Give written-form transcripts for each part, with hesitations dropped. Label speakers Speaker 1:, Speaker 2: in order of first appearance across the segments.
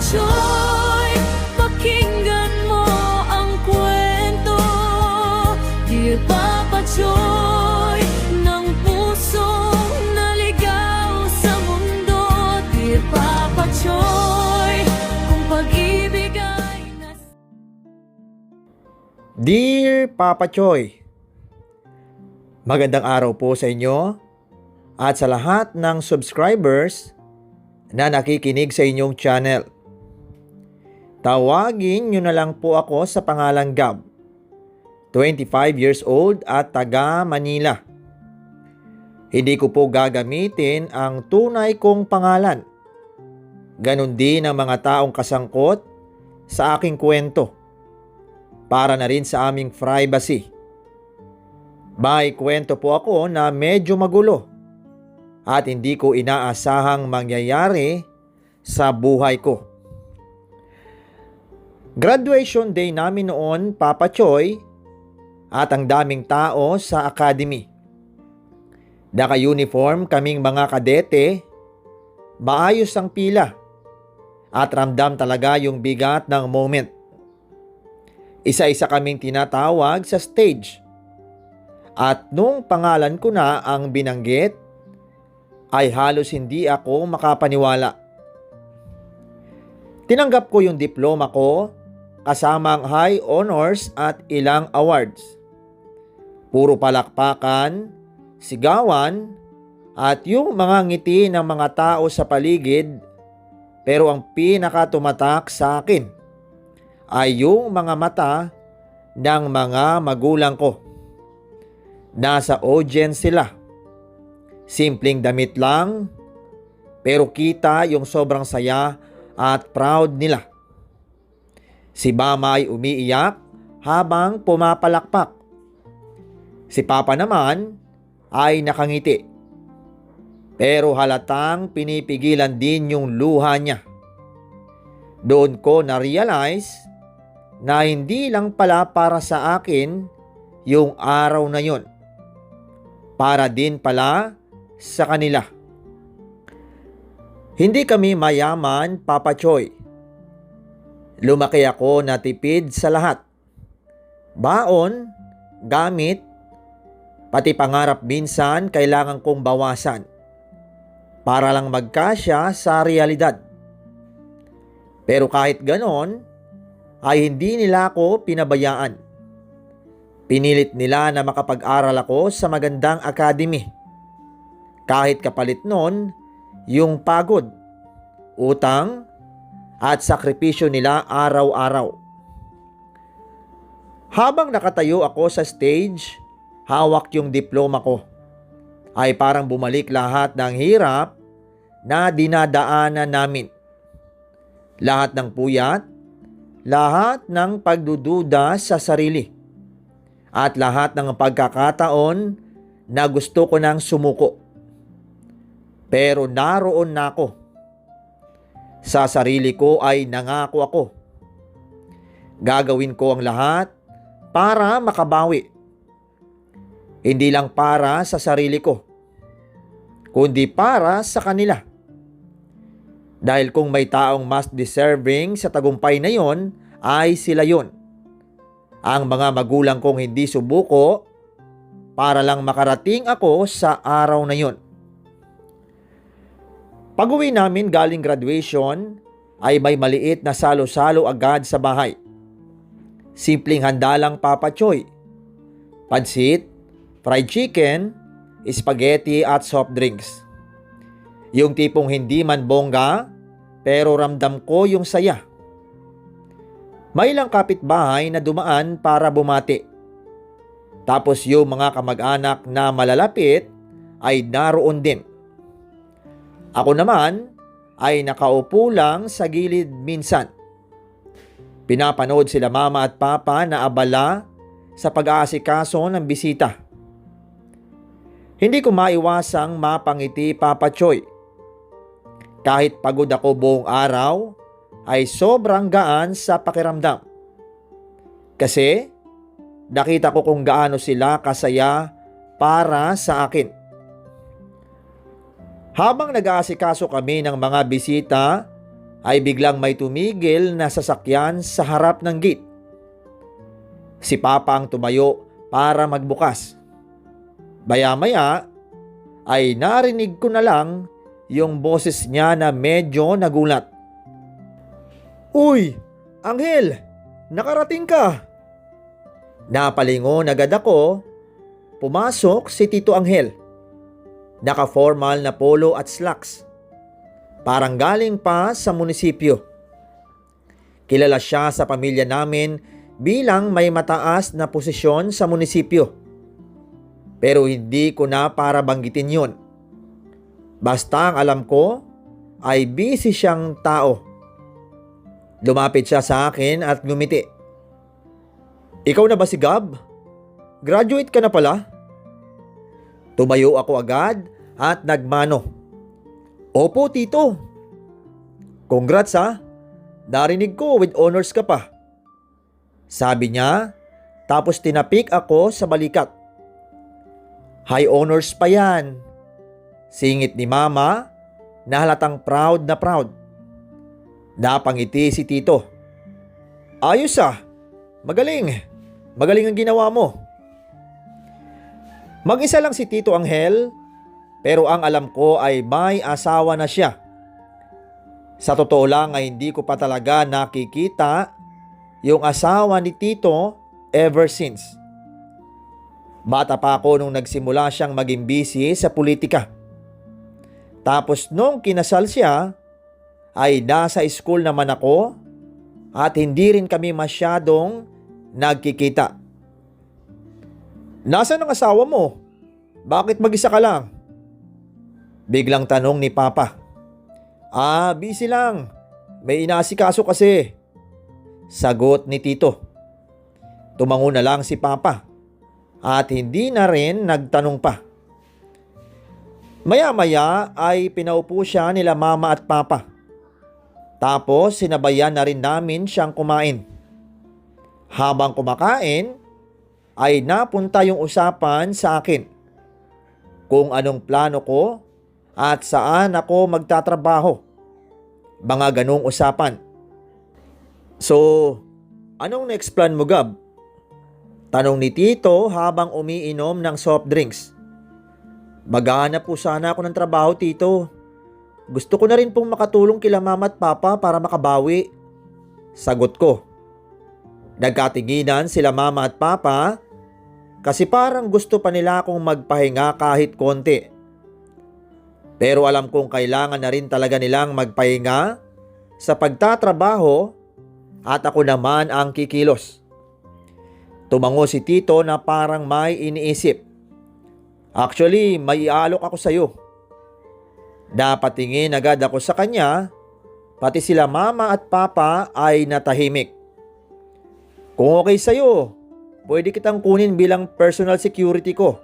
Speaker 1: Choy, pakinggan mo ang kwento. Dear Papa Choy, ng pusong naligaw sa mundo. Dear Papa Choy, kung pag-ibig ay
Speaker 2: Dear Papa Choy, magandang araw po sa inyo at sa lahat ng subscribers na nakikinig sa inyong channel. Tawagin nyo na lang po ako sa pangalang Gab, 25 years old at taga Manila. Hindi ko po gagamitin ang tunay kong pangalan. Ganon din ang mga taong kasangkot sa aking kwento, para na rin sa aming privacy. May kwento po ako na medyo magulo at hindi ko inaasahang mangyayari sa buhay ko. Graduation day namin noon, Papa Choy, at ang daming tao sa academy. Naka-uniform kaming mga kadete, maayos ang pila, at ramdam talaga yung bigat ng moment. Isa-isa kaming tinatawag sa stage. At nung pangalan ko na ang binanggit, ay halos hindi ako makapaniwala. Tinanggap ko yung diploma ko kasama ang high honors at ilang awards. Puro palakpakan, sigawan, at yung mga ngiti ng mga tao sa paligid, pero ang pinakatumatak sa akin ay yung mga mata ng mga magulang ko. Nasa audience sila. Simpleng damit lang, pero kita yung sobrang saya at proud nila. Si Mama ay umiiyak habang pumapalakpak. Si Papa naman ay nakangiti. Pero halatang pinipigilan din yung luha niya. Doon ko na-realize na hindi lang pala para sa akin yung araw na yon. Para din pala sa kanila. Hindi kami mayaman, Papa Choy. Lumaki ako na tipid sa lahat. Baon, gamit, pati pangarap minsan kailangan kong bawasan para lang magkasya sa realidad. Pero kahit ganon, ay hindi nila ako pinabayaan. Pinilit nila na makapag-aral ako sa magandang academy. Kahit kapalit nun, yung pagod, utang, at sakripisyo nila araw-araw. Habang nakatayo ako sa stage, hawak yung diploma ko, ay parang bumalik lahat ng hirap na dinadaanan namin. Lahat ng puyat, lahat ng pagdududa sa sarili, at lahat ng pagkakataon na gusto ko nang sumuko. Pero naroon na ako. Sa sarili ko ay nangako ako. Gagawin ko ang lahat para makabawi. Hindi lang para sa sarili ko, kundi para sa kanila. Dahil kung may taong mas deserving sa tagumpay na yon, ay sila yon. Ang mga magulang kong hindi subuko para lang makarating ako sa araw na yon. Pag-uwi namin galing graduation, ay may maliit na salo-salo agad sa bahay. Simpleng handa lang, Papa Choy. Pansit, fried chicken, spaghetti at soft drinks. Yung tipong hindi man bongga, pero ramdam ko yung saya. May ilang kapitbahay na dumaan para bumati. Tapos yung mga kamag-anak na malalapit ay naroon din. Ako naman ay nakaupo lang sa gilid minsan. Pinapanood sila Mama at Papa na abala sa pag-aasikaso ng bisita. Hindi ko maiwasang mapangiti, Papa Choy. Kahit pagod ako buong araw, ay sobrang gaan sa pakiramdam. Kasi nakita ko kung gaano sila kasaya para sa akin. Habang nag-aasikaso kami ng mga bisita, ay biglang may tumigil na sasakyan sa harap ng gate. Si Papa ang tumayo para magbukas. Maya-maya ay narinig ko na lang yung boses niya na medyo nagulat. "Uy, Anghel! Nakarating ka!" Napalingon agad ako. Pumasok si Tito Anghel. Naka-formal na polo at slacks. Parang galing pa sa munisipyo. Kilala siya sa pamilya namin bilang may mataas na posisyon sa munisipyo. Pero hindi ko na para banggitin yun. Basta ang alam ko ay busy siyang tao. Lumapit siya sa akin at ngumiti. "Ikaw na ba si Gab? Graduate ka na pala?" Tumayo ako agad at nagmano. "Opo, Tito." "Congrats ha. Narinig ko with honors ka pa." Sabi niya, tapos tinapik ako sa balikat. "High honors pa yan." Singit ni Mama na halatang proud na proud. Napangiti si Tito. "Ayos ah. Magaling. Magaling ang ginawa mo." Mag-isa lang si Tito Anghel, pero ang alam ko ay may asawa na siya. Sa totoo lang ay hindi ko pa talaga nakikita yung asawa ni Tito ever since. Bata pa ako nung nagsimula siyang maging busy sa politika. Tapos nung kinasal siya, ay nasa school naman ako at hindi rin kami masyadong nagkikita. "Nasaan ang asawa mo? Bakit mag-isa ka lang?" Biglang tanong ni Papa. Busy lang. May inaasikaso kasi." Sagot ni Tito. Tumango na lang si Papa at hindi na rin nagtanong pa. Maya-maya ay pinaupo siya nila Mama at Papa. Tapos sinabayan na rin namin siyang kumain. Habang kumakain, ay napunta yung usapan sa akin. Kung anong plano ko at saan ako magtatrabaho. Mga ganong usapan. "So, anong next plan mo, Gab?" Tanong ni Tito habang umiinom ng soft drinks. "Maghahanap po sana ako ng trabaho, Tito. Gusto ko na rin pong makatulong kila Mama at Papa para makabawi." Sagot ko. Nagkatinginan sila Mama at Papa kasi parang gusto pa nila akong magpahinga kahit konti. Pero alam kong kailangan na rin talaga nilang magpahinga sa pagtatrabaho at ako naman ang kikilos. Tumango si Tito na parang may iniisip. "Actually, may iaalok ako sa'yo." Napatingin agad ako sa kanya, pati sila Mama at Papa ay natahimik. "Kung okay sa'yo, pwede kitang kunin bilang personal security ko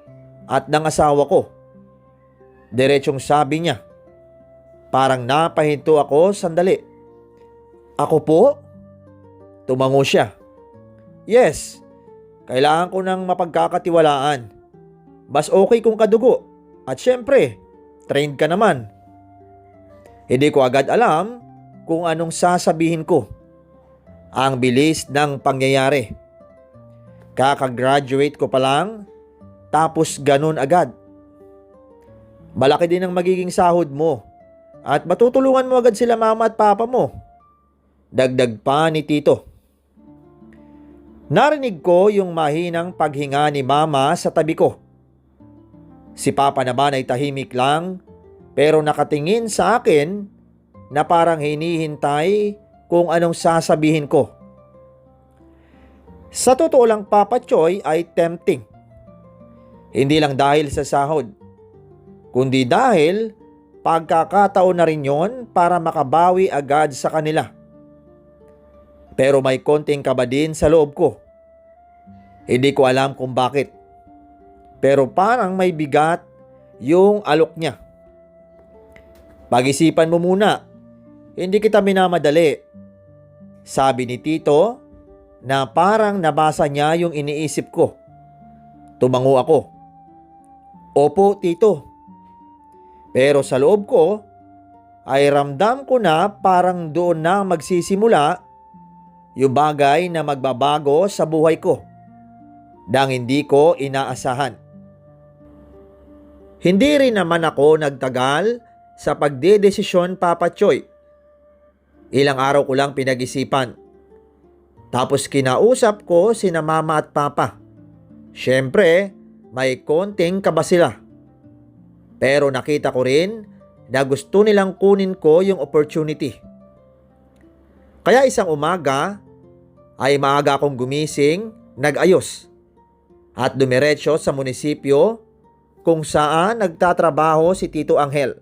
Speaker 2: at ng asawa ko." Diretsong sabi niya. Parang napahinto ako sandali. "Ako po?" Tumango siya. "Yes, kailangan ko ng mapagkakatiwalaan. Mas okay kung kadugo. At syempre, trained ka naman." Hindi ko agad alam kung anong sasabihin ko. Ang bilis ng pangyayari. Kakagraduate ko pa lang, tapos ganun agad. "Malaki din ang magiging sahod mo at matutulungan mo agad sila Mama at Papa mo." Dagdag pa ni Tito. Narinig ko yung mahinang paghinga ni Mama sa tabi ko. Si Papa naman ay tahimik lang pero nakatingin sa akin na parang hinihintay kung anong sasabihin ko. Sa totoo lang, Papa Choy, ay tempting. Hindi lang dahil sa sahod, kundi dahil pagkakataon na rin yon para makabawi agad sa kanila. Pero may konting kaba din sa loob ko. Hindi ko alam kung bakit. Pero parang may bigat yung alok niya. "Pag-isipan mo muna. Hindi kita minamadali." Sabi ni Tito na parang nabasa niya yung iniisip ko. Tumango ako. "Opo, Tito." Pero sa loob ko, ay ramdam ko na parang doon na magsisimula yung bagay na magbabago sa buhay ko nang hindi ko inaasahan. Hindi rin naman ako nagtagal sa pagdedesisyon, Papa Choy. Ilang araw ko lang pinag-isipan. Tapos kinausap ko sina Mama at Papa. Siyempre, may konting kaba sila. Pero nakita ko rin na gusto nilang kunin ko yung opportunity. Kaya isang umaga ay maaga akong gumising, nag-ayos at dumiretso sa munisipyo kung saan nagtatrabaho si Tito Angel.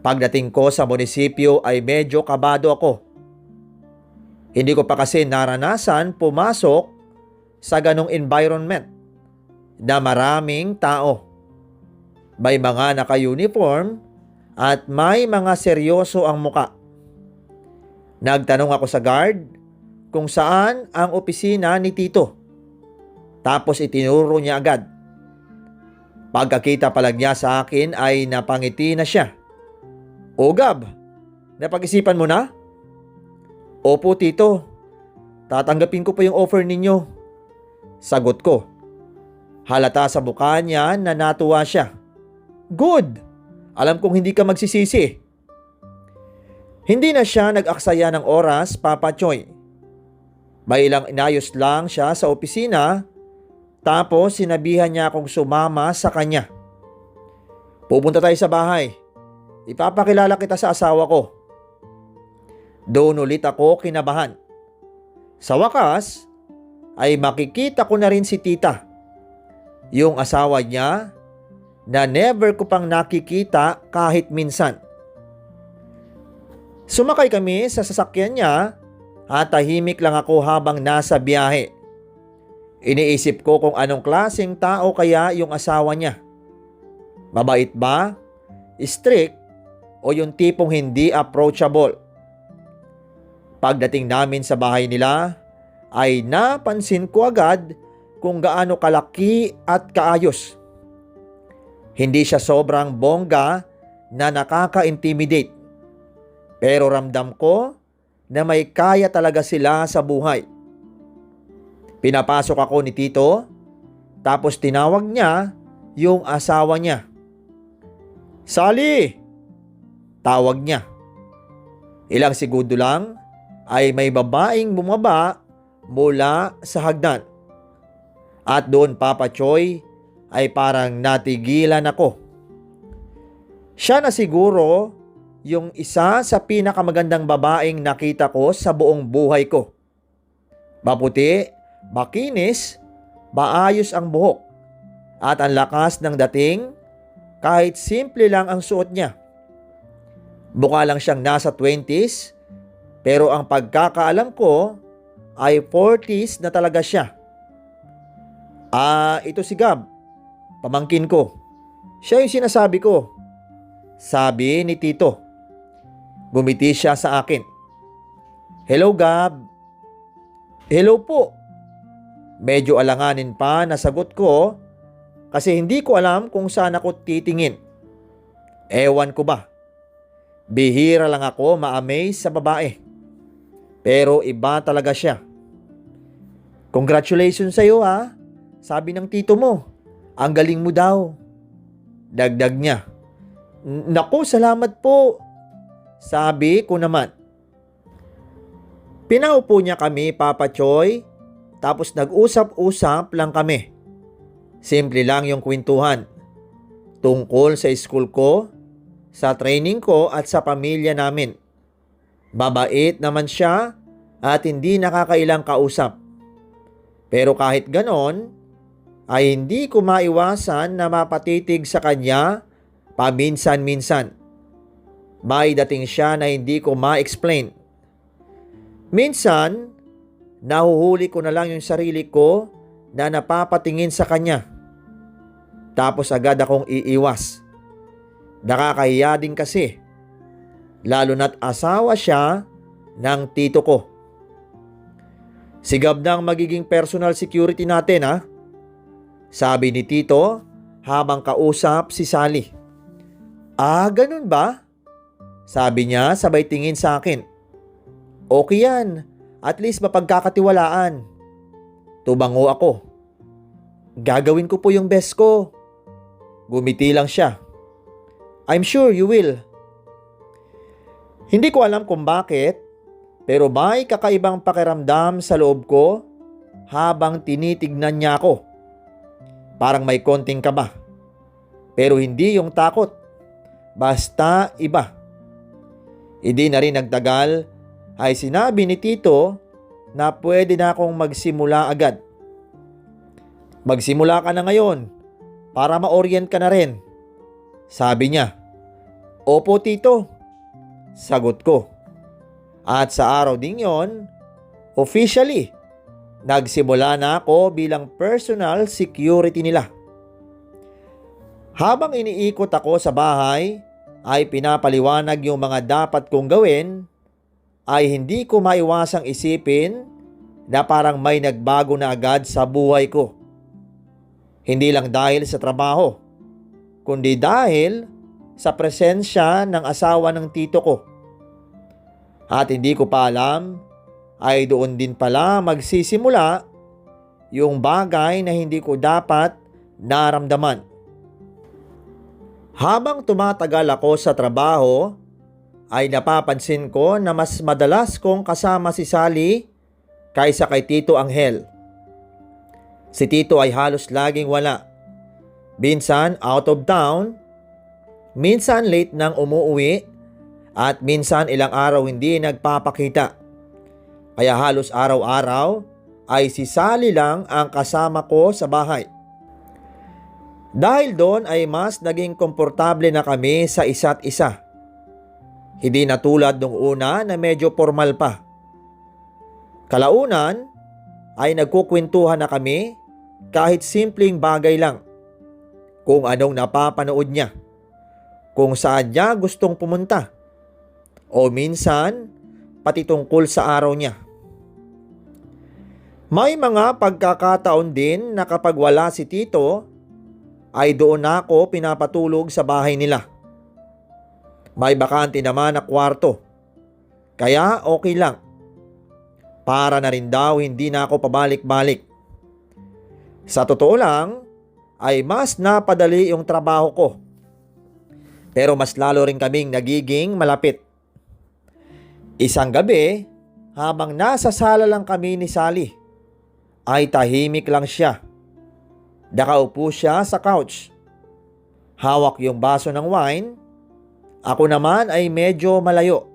Speaker 2: Pagdating ko sa munisipyo ay medyo kabado ako. Hindi ko pa kasi naranasan pumasok sa ganong environment na maraming tao. May mga naka-uniform at may mga seryoso ang muka. Nagtanong ako sa guard kung saan ang opisina ni Tito. Tapos itinuro niya agad. Pagkakita pa lang niya sa akin ay napangiti na siya. "O Gab, napag-isipan mo na?" "Opo Tito, tatanggapin ko pa yung offer ninyo," sagot ko. Halata sa mukha niya na natuwa siya. "Good! Alam kong hindi ka magsisisi." Hindi na siya nag-aksaya ng oras, Papa Choy. May ilang inayos lang siya sa opisina, tapos sinabihan niya akong sumama sa kanya. "Pupunta tayo sa bahay. Ipapakilala kita sa asawa ko." Doon ulit ako kinabahan. Sa wakas, ay makikita ko na rin si Tita, yung asawa niya na never ko pang nakikita kahit minsan. Sumakay kami sa sasakyan niya at tahimik lang ako habang nasa biyahe. Iniisip ko kung anong klaseng tao kaya yung asawa niya. Mabait ba? Strict? O yung tipong hindi approachable? Pagdating namin sa bahay nila, ay napansin ko agad kung gaano kalaki at kaayos. Hindi siya sobrang bongga na nakaka-intimidate. Pero ramdam ko na may kaya talaga sila sa buhay. Pinapasok ako ni Tito, tapos tinawag niya yung asawa niya. "Sally!" tawag niya. Ilang segundo lang ay may babaeng bumaba mula sa hagdan. At doon, Papa Choy, ay parang natigilan ako. Siya na siguro yung isa sa pinakamagandang babaeng nakita ko sa buong buhay ko. Maputi, makinis, maayos ang buhok, at ang lakas ng dating kahit simple lang ang suot niya. Mukha lang siyang nasa 20s, pero ang pagkakaalam ko ay 40s na talaga siya. Ito si Gab, pamangkin ko. Siya yung sinasabi ko," sabi ni Tito. Gumiti siya sa akin. "Hello Gab." "Hello po." Medyo alanganin pa na sagot ko kasi hindi ko alam kung saan ako titingin. Ewan ko ba. Bihira lang ako ma-amaze sa babae. Pero iba talaga siya. "Congratulations sa'yo ha," sabi ng tito mo. "Ang galing mo daw." Dagdag niya. "Naku, salamat po," sabi ko naman. Pinaupo niya kami, Papa Choy, tapos nag-usap-usap lang kami. Simple lang yung kwentuhan. Tungkol sa school ko, sa training ko at sa pamilya namin. Mabait naman siya at hindi nakakailang kausap. Pero kahit ganon, ay hindi ko maiwasan na mapatitig sa kanya paminsan-minsan. May dating siya na hindi ko ma-explain. Minsan, nahuhuli ko na lang yung sarili ko na napapatingin sa kanya. Tapos agad akong iiwas. Nakakahiya din kasi. Lalo na't asawa siya ng tito ko. "Sigab ng magiging personal security natin ha," sabi ni Tito habang kausap si Sally. "Ganun ba?" Sabi niya sabay tingin sa akin. Okay yan, at least mapagkakatiwalaan. Tumango ako. Gagawin ko po yung best ko. Gumiti lang siya. I'm sure you will. Hindi ko alam kung bakit, pero may kakaibang pakiramdam sa loob ko habang tinitignan niya ako. Parang may konting kaba. Pero hindi yung takot. Basta iba. Hindi na rin nagtagal ay sinabi ni Tito na pwede na akong magsimula agad. Magsimula ka na ngayon para ma-orient ka na rin. Sabi niya. Opo Tito. Sagot ko. At sa araw ding yon, officially, nagsimula na ako bilang personal security nila. Habang iniikot ako sa bahay, ay pinapaliwanag yung mga dapat kong gawin, ay hindi ko maiwasang isipin na parang may nagbago na agad sa buhay ko. Hindi lang dahil sa trabaho, kundi dahil sa presensya ng asawa ng tito ko. At hindi ko pa alam, ay doon din pala magsisimula yung bagay na hindi ko dapat naramdaman. Habang tumatagal ako sa trabaho, ay napapansin ko na mas madalas kong kasama si Sally kaysa kay Tito Angel. Si Tito ay halos laging wala. Minsan out of town, minsan late nang umuwi, at minsan ilang araw hindi nagpapakita. Kaya halos araw-araw ay si Sally lang ang kasama ko sa bahay. Dahil doon ay mas naging komportable na kami sa isa't isa. Hindi na tulad nung una na medyo formal pa. Kalaunan ay nagkukwentuhan na kami kahit simpleng bagay lang. Kung anong napapanood niya, kung saan niya gustong pumunta, o minsan pati tungkol sa araw niya. May mga pagkakataon din na kapag wala si Tito, ay doon ako pinapatulog sa bahay nila. May bakante naman na kwarto, kaya okay lang. Para na rin daw hindi na ako pabalik-balik. Sa totoo lang, ay mas napadali yung trabaho ko. Pero mas lalo rin kaming nagiging malapit. Isang gabi, habang nasa sala lang kami ni Sally, ay tahimik lang siya. Nakaupo siya sa couch. Hawak yung baso ng wine. Ako naman ay medyo malayo.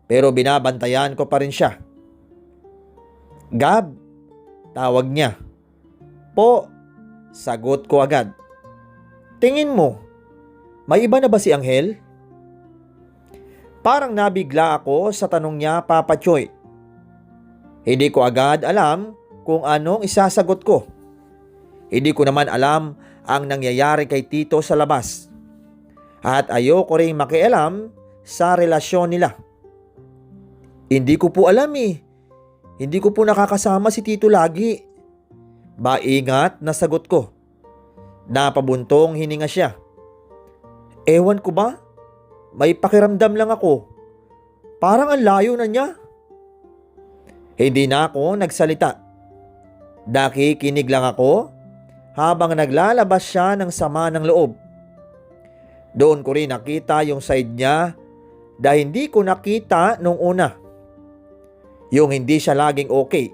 Speaker 2: Pero binabantayan ko pa rin siya. Gab, tawag niya. Po, sagot ko agad. Tingin mo, may iba na ba si Angel? Parang nabigla ako sa tanong niya, Papa Choy. Hindi ko agad alam kung anong isasagot ko. Hindi ko naman alam ang nangyayari kay Tito sa labas. At ayoko rin makialam sa relasyon nila. Hindi ko po alam eh. Hindi ko po nakakasama si Tito lagi. Maingat na sagot ko. Napabuntong hininga siya. Ewan ko ba? May pakiramdam lang ako. Parang ang layo na niya. Hindi na ako nagsalita. Nakikinig lang ako habang naglalabas siya ng sama ng loob. Doon ko rin nakita yung side niya na hindi ko nakita nung una. Yung hindi siya laging okay.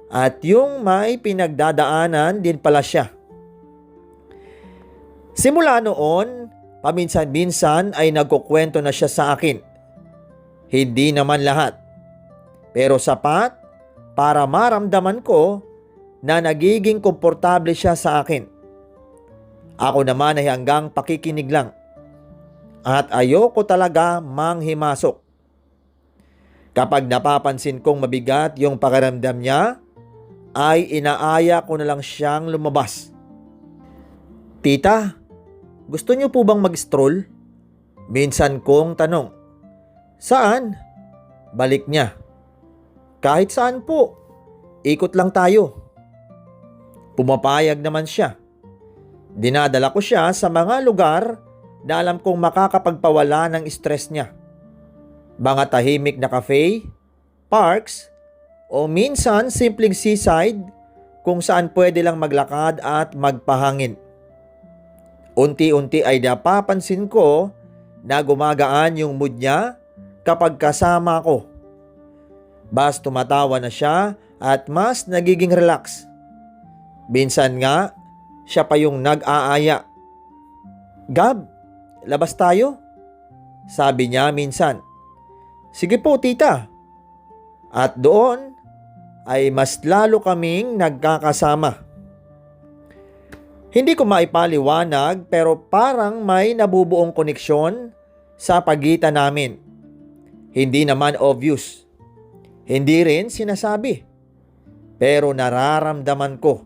Speaker 2: At yung may pinagdadaanan din pala siya. Simula noon, paminsan-minsan ay nagkukwento na siya sa akin. Hindi naman lahat. Pero sapat para maramdaman ko na nagiging komportable siya sa akin. Ako naman ay hanggang pakikinig lang. At ayoko talaga manghimasok. Kapag napapansin kong mabigat yung pakiramdam niya, ay inaaya ko na lang siyang lumabas. Tita, gusto niyo po bang mag-stroll? Minsan kong tanong. Saan? Balik niya. Kahit saan po. Ikot lang tayo. Pumapayag naman siya. Dinadala ko siya sa mga lugar na alam kong makakapagpawala ng stress niya. Mga tahimik na cafe, parks, o minsan simpleng seaside kung saan pwede lang maglakad at magpahangin. Unti-unti ay napapansin ko na gumagaan yung mood niya kapag kasama ko. Mas tumatawa na siya at mas nagiging relax. Minsan nga, siya pa yung nag-aaya. "Gab, labas tayo?" sabi niya minsan. "Sige po, tita." At doon ay mas lalo kaming nagkakasama. Hindi ko maipaliwanag pero parang may nabubuong koneksyon sa pagitan namin. Hindi naman obvious. Hindi rin sinasabi. Pero nararamdaman ko.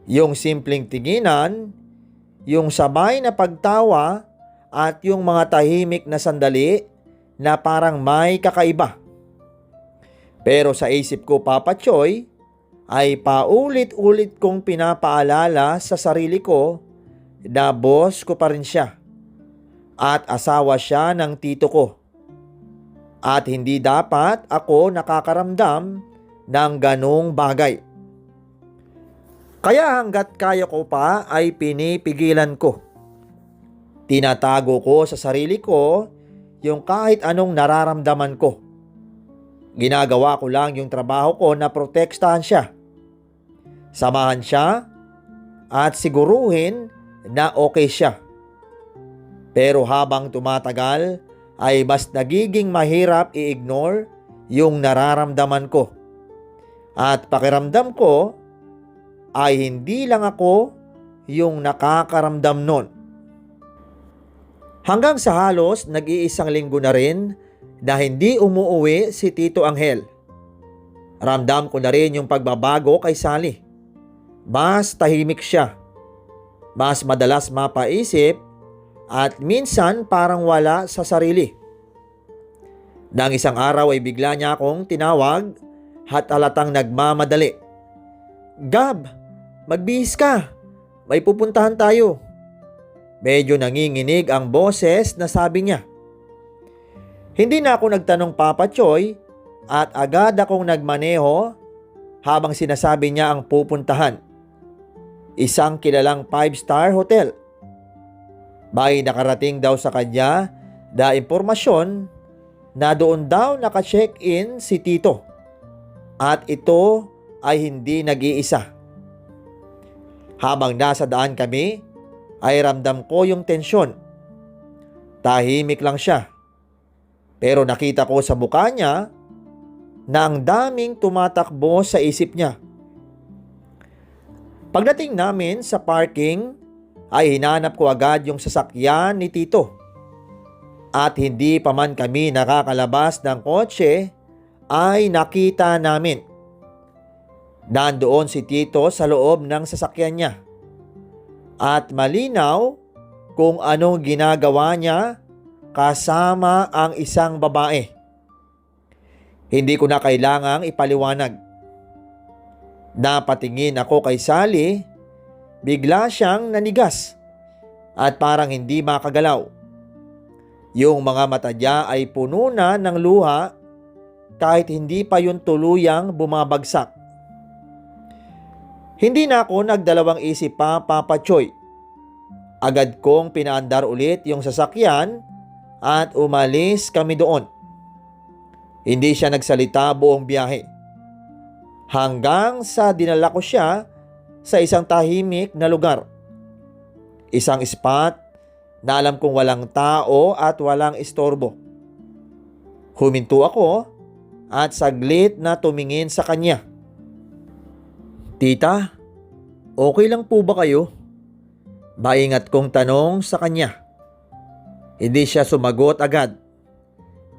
Speaker 2: Yung simpleng tinginan, yung sabay na pagtawa at yung mga tahimik na sandali na parang may kakaiba. Pero sa isip ko, Papa Choy, ay paulit-ulit kong pinapaalala sa sarili ko na boss ko pa rin siya at asawa siya ng tito ko. At hindi dapat ako nakakaramdam ng ganong bagay. Kaya hanggat kaya ko pa ay pinipigilan ko. Tinatago ko sa sarili ko yung kahit anong nararamdaman ko. Ginagawa ko lang yung trabaho ko na protektahan siya. Samahan siya at siguruhin na okay siya. Pero habang tumatagal ay mas nagiging mahirap i-ignore yung nararamdaman ko. At pakiramdam ko ay hindi lang ako yung nakakaramdam nun. Hanggang sa halos nag-iisang linggo na rin na hindi umuuwi si Tito Angel. Ramdam ko na rin yung pagbabago kay Sally. Mas tahimik siya. Mas madalas mapaisip at minsan parang wala sa sarili. Nang isang araw ay bigla niya akong tinawag at halatang nagmamadali. "Gab, magbihis ka. May pupuntahan tayo." Medyo nanginginig ang boses na sabi niya. Hindi na ako nagtanong, Papa Choy, at agad akong nagmaneho habang sinasabi niya ang pupuntahan. Isang kilalang 5-star hotel. May nakarating daw sa kanya na impormasyon na doon daw naka-check-in si Tito. At ito ay hindi nag-iisa. Habang nasa daan kami, ay ramdam ko yung tensyon. Tahimik lang siya. Pero nakita ko sa mukha niya na ang daming tumatakbo sa isip niya. Pagdating namin sa parking, ay hinanap ko agad yung sasakyan ni Tito. At hindi pa man kami nakakalabas ng kotse, ay nakita namin. Nandoon si Tito sa loob ng sasakyan niya. At malinaw kung anong ginagawa niya kasama ang isang babae. Hindi ko na kailangang ipaliwanag. Napatingin ako kay Sally, bigla siyang nanigas at parang hindi makagalaw. Yung mga mata niya ay puno na ng luha kahit hindi pa yun tuluyang bumabagsak. Hindi na ako nagdalawang isip pa, Papa Choy. Agad kong pinaandar ulit yung sasakyan at umalis kami doon. Hindi siya nagsalita buong biyahe. Hanggang sa dinala ko siya sa isang tahimik na lugar. Isang spot na alam kong walang tao at walang istorbo. Huminto ako at saglit na tumingin sa kanya. "Tita, okay lang po ba kayo?" Maingat kong tanong sa kanya. Hindi siya sumagot agad.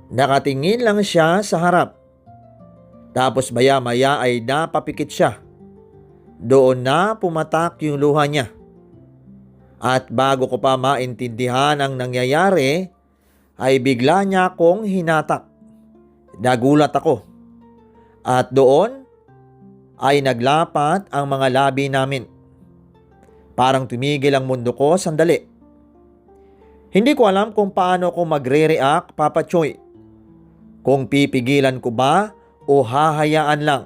Speaker 2: Nakatingin lang siya sa harap. Tapos maya-maya ay napapikit siya. Doon na pumatak yung luha niya. At bago ko pa maintindihan ang nangyayari, ay bigla niya akong hinatak. Nagulat ako. At doon ay naglapat ang mga labi namin. Parang tumigil ang mundo ko sandali. Hindi ko alam kung paano ko magre-react, Papa Choy. Kung pipigilan ko ba o hahayaan lang.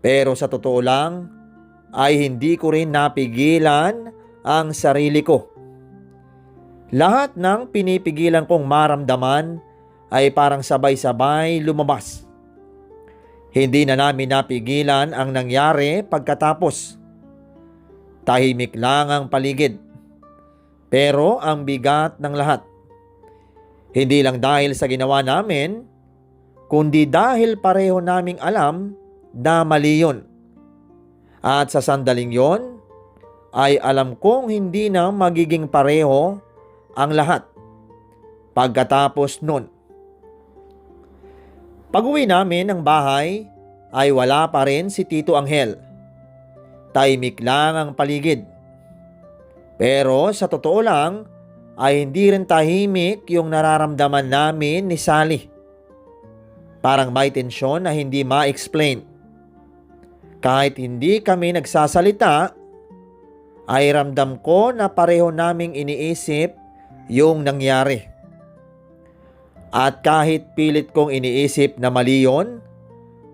Speaker 2: Pero sa totoo lang, ay hindi ko rin napigilan ang sarili ko. Lahat ng pinipigilan kong maramdaman ay parang sabay-sabay lumabas. Hindi na namin napigilan ang nangyari pagkatapos. Tahimik lang ang paligid. Pero ang bigat ng lahat. Hindi lang dahil sa ginawa namin, kundi dahil pareho naming alam na mali yun. At sa sandaling yon, ay alam kong hindi na magiging pareho ang lahat pagkatapos nun. Pag-uwi namin ng bahay ay wala pa rin si Tito Angel. Tahimik lang ang paligid. Pero sa totoo lang ay hindi rin tahimik yung nararamdaman namin ni Sally. Parang may tensyon na hindi ma-explain. Kahit hindi kami nagsasalita, ay ramdam ko na pareho naming iniisip yung nangyari. At kahit pilit kong iniisip na mali yun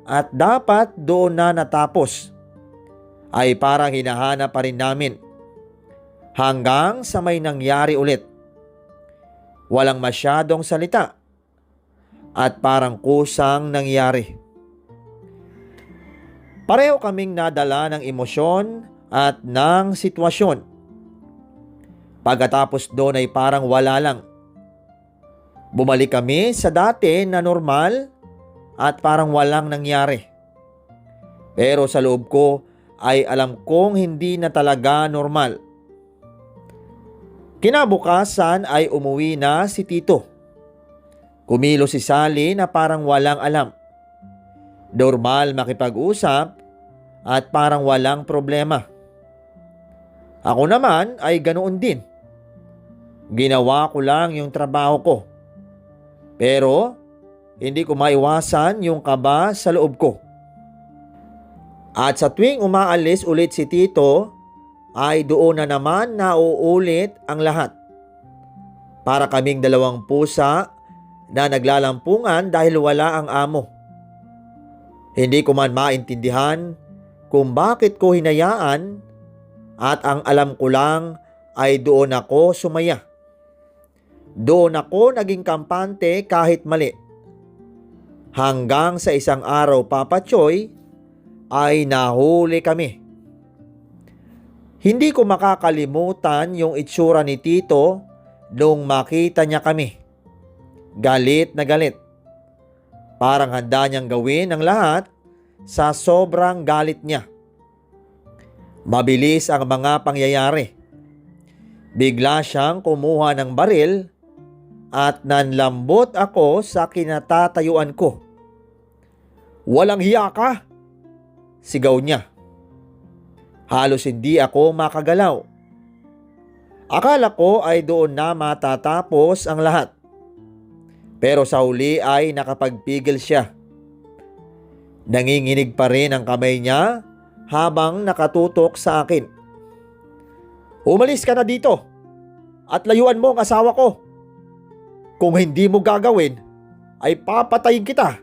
Speaker 2: at dapat doon na natapos, ay parang hinahanap pa rin namin. Hanggang sa may nangyari ulit. Walang masyadong salita at parang kusang nangyari. Pareho kaming nadala ng emosyon at ng sitwasyon. Pagkatapos doon ay parang wala lang. Bumalik kami sa dati na normal at parang walang nangyari. Pero sa loob ko ay alam kong hindi na talaga normal. Kinabukasan ay umuwi na si Tito. Kumilos si Sally na parang walang alam. Normal makipag-usap at parang walang problema. Ako naman ay ganoon din. Ginawa ko lang yung trabaho ko. Pero hindi ko maiwasan yung kaba sa loob ko. At sa tuwing umaalis ulit si Tito, ay doon na naman nauulit ang lahat. Para kaming dalawang pusa na naglalampungan dahil wala ang amo. Hindi ko man maintindihan kung bakit ko hinayaan at ang alam ko lang ay doon ako sumaya. Doon ako naging kampante kahit mali. Hanggang sa isang araw, Papa Choy, ay nahuli kami. Hindi ko makakalimutan yung itsura ni Tito nung makita niya kami. Galit na galit. Parang handa niyang gawin ang lahat sa sobrang galit niya. Mabilis ang mga pangyayari. Bigla siyang kumuha ng baril at nanlambot ako sa kinatatayuan ko. "Walang hiya ka!" sigaw niya. Halos hindi ako makagalaw. Akala ko ay doon na matatapos ang lahat. Pero sa huli ay nakapagpigil siya. Nanginginig pa rin ang kamay niya habang nakatutok sa akin. "Umalis ka na dito at layuan mo ang asawa ko. Kung hindi mo gagawin, ay papatayin kita."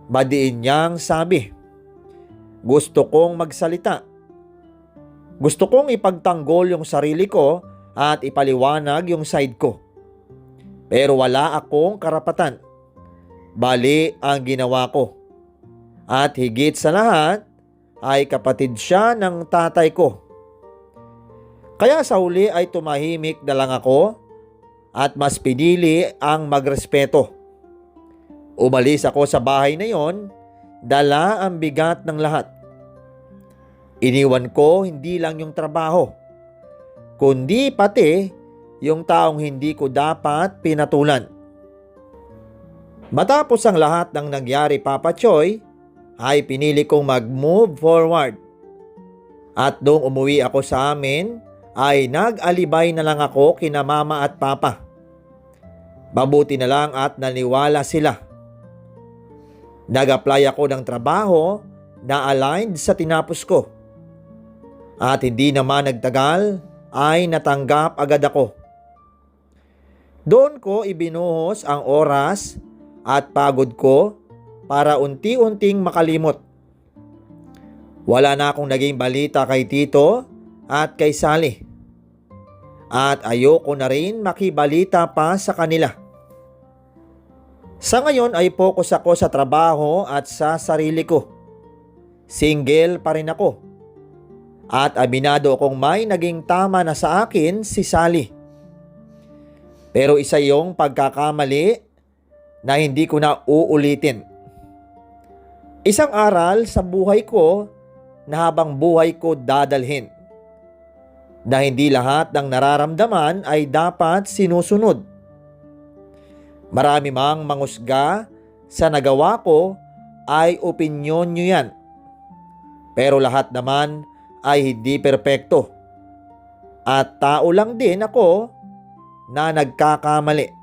Speaker 2: Madiin niyang sabi. Gusto kong magsalita. Gusto kong ipagtanggol yung sarili ko at ipaliwanag yung side ko. Pero wala akong karapatan. Bali ang ginawa ko. At higit sa lahat ay kapatid siya ng tatay ko. Kaya sa huli ay tumahimik na lang ako at mas pinili ang magrespeto. Umalis ako sa bahay na yon, dala ang bigat ng lahat. Iniwan ko hindi lang yung trabaho, kundi pati yung taong hindi ko dapat pinatulan. Matapos ang lahat ng nangyari, Papa Choy, ay pinili kong mag-move forward. At nung umuwi ako sa amin, ay nag-alibay na lang ako kina mama at papa. Mabuti na lang at naniwala sila. Nag-apply ako ng trabaho na aligned sa tinapos ko. At hindi naman nagtagal ay natanggap agad ako. Doon ko ibinuhos ang oras at pagod ko para unti-unting makalimot. Wala na akong naging balita kay Tito at kay Sally. At ayoko na rin makibalita pa sa kanila. Sa ngayon ay focus ako sa trabaho at sa sarili ko. Single pa rin ako. At aminado akong may naging tama na sa akin si Sally. Pero isa yung pagkakamali na hindi ko na uulitin. Isang aral sa buhay ko na habang buhay ko dadalhin. Na hindi lahat ng nararamdaman ay dapat sinusunod. Marami mang mangusga sa nagawa ko ay opinyon nyo yan. Pero lahat naman ay hindi perpekto. At tao lang din ako na nagkakamali.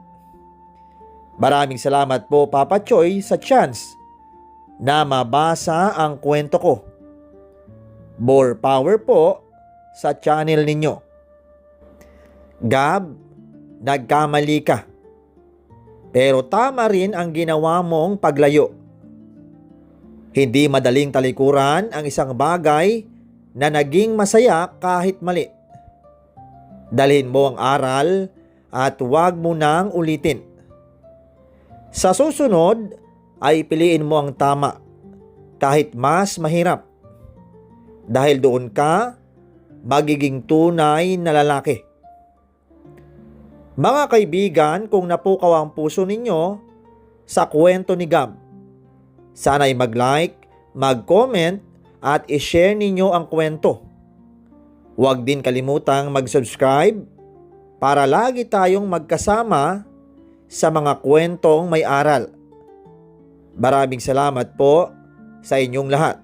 Speaker 2: Maraming salamat po Papa Choy sa chance na mabasa ang kwento ko. More power po sa channel ninyo. Gab, nagkamali ka. Pero tama rin ang ginawa mong paglayo. Hindi madaling talikuran ang isang bagay na naging masaya kahit mali. Dalhin mo ang aral at huwag mo nang ulitin. Sa susunod ay piliin mo ang tama kahit mas mahirap. Dahil doon ka magiging tunay na lalaki. Mga kaibigan, kung napukaw ang puso ninyo sa kwento ni Gab, sana'y mag-like, mag-comment at i-share ninyo ang kwento. Huwag din kalimutang mag-subscribe para lagi tayong magkasama sa mga kwentong may aral. Maraming salamat po sa inyong lahat.